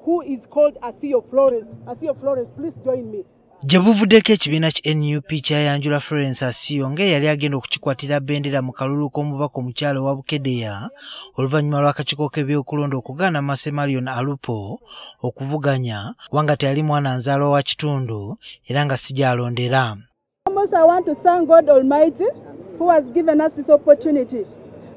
who is called Asio Florence. Asio Florence, please join me. Jebuvuddeko ekibiina ki NUP kyayanjula Florence Asio nga yali agenda okukikwatira bendera mu kalulu k'omubaka omukyalo wa Bukedeya oluvannyuma lw'akakiiko k'ebyokulonda okugaana Masemalion Alupo okuvuganya wanga teyali mwana nzaalwa wa kitundu era nga si gy'alondera. I want to thank God Almighty who has given us this opportunity.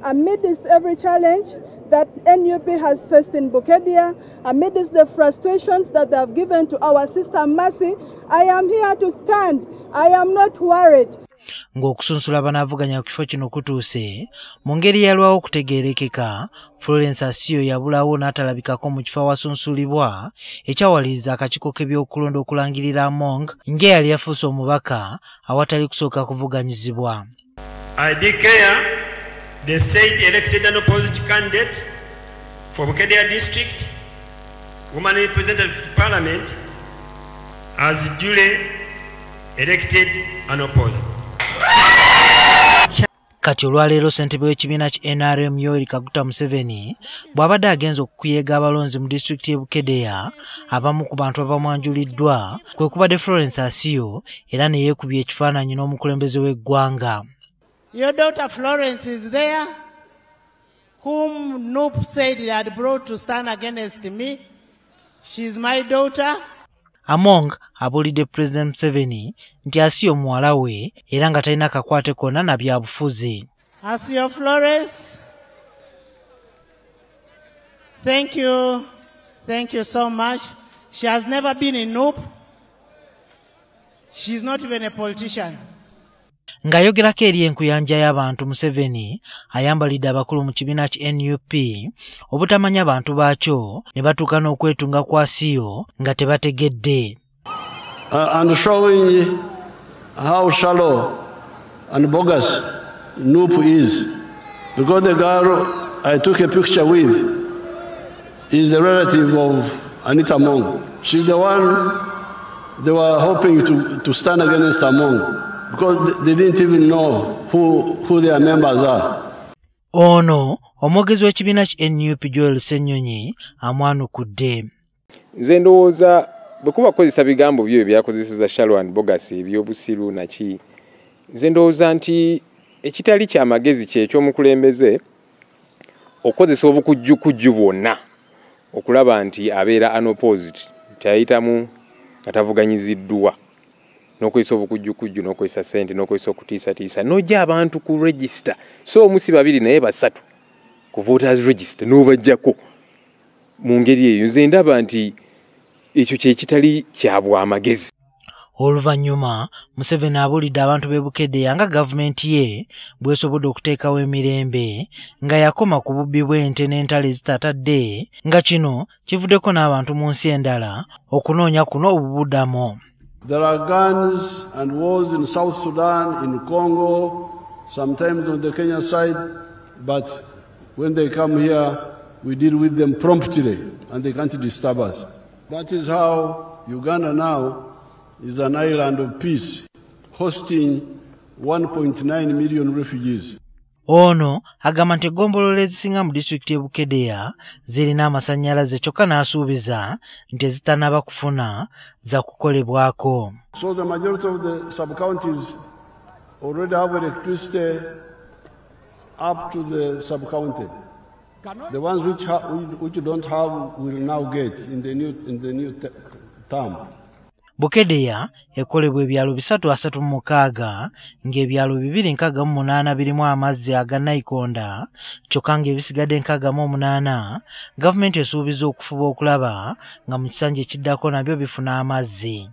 Amidst every challenge that NUP has faced in Bukedeya, amidst the frustrations that they have given to our sister Mercy, I am here to stand. I am not worried. Ng'okusunsula banaavuganya ku kifo kino kutuuse, mu ngeri yalwawo okutegeerekeka, Florence Asio yabulawo n'atalabikako mu kifo awasunsulibwa ekyawaliriza akakiiko k'ebyokulonda okulangirira Among ng'eyali yafuuse omubaka awatali kusooka kuvuganyizibwa. I declare the said elected and opposed candidate for Bukedeya district, woman representative to parliament, as duly elected and opposed. Kati olwaleero ssentebe w'ekibiina ki NRM Yoweri Kaguta Museveni bw'abadde agenza okuyeega abalonzi mu disitulikiti y'e Bukedeya, abamu ku bantu abamwanjuliddwa kwe kubadde Florence Asio era ne yeekubya ekifaananyi n'omukulembeze w'eggwanga. Your daughter Florence is there, whom NUP said he had brought to stand against me. She's my daughter. Among abuulidde President Museveni nti Asio muwala we era nga talina kakwate konna na byabufuzi. Asio Florence, thank you. Thank you so much. She has never been in NUP. She's not even a politician. Ng'ayogerako eri enkuyanja y'abantu, Museveni ayambalidde abakulu mu kibiina ki NUP obutamanya bantu baakyo ne batuuka n'okwetunga kwa Asio nga tebategedde. And showing how shallow and bogus NUP is, because the girl I took a picture with is a relative of Anita Among. She's the one they were hoping to stand against Among, because they didn't even know who their members are. Ono omwogezi w'ekibiina ki NUP Joel Ssenyonyi amwanukudde. Nze ndowooza bwe kuba kozesa bigambo byo ebyakozeseza shallow and bogus ebyobusiru naki, nze ndowooza nti ekitali kya magezi ky'ekyomukulembeze okozesa obukujjukujju bwonna okulaba nti abeera unopposed, tayitamu atavuganyiziddwa, n'okozesa obukujjukujju, n'okozesa ssente, n'okozesa okutiisatiisa, n'ojja abantu ku register, so omusi babiri naye basatu ku voters register n'obajjako. Mu ngeri eyo nze ndaba nti ekyo kye kitali kya bwamagezi. Oluvannyuma Museveni abuulidde abantu b'e Bukedeya nga gavumenti ye bw'esobodde okuteekawo emirembe nga yakoma ku bubbi bw'ente n'entale zitatadde, nga kino kivuddeko n'abantu mu nsi endala okunoonya kuno obubuddamu. There are guns and wars in South Sudan, in Congo, sometimes on the Kenya side, but when they come here, we deal with them promptly and they can't disturb us. That is how Uganda now is an island of peace, hosting 1.9 million refugees. Ono agamba nti eggombolola ezisinga mu disitulikiti y'e Bukedeya zirina amasannyalaze kyokka n'asuubiza nti ezitannaba kufuna za kukolebwako. So the majority of the sub-counties already have electricity up to the sub-county. The ones which don't have will now get in the new term. Bukedeya ekolebwa ebyalo 336 ng'ebyalo 268 birimu amazzi aga nayikondo, kyokka ng'ebisigadde 68 gavumenti esuubiza okufuba okulaba nga mu kisanja ekiddako nabyo bifuna amazzi.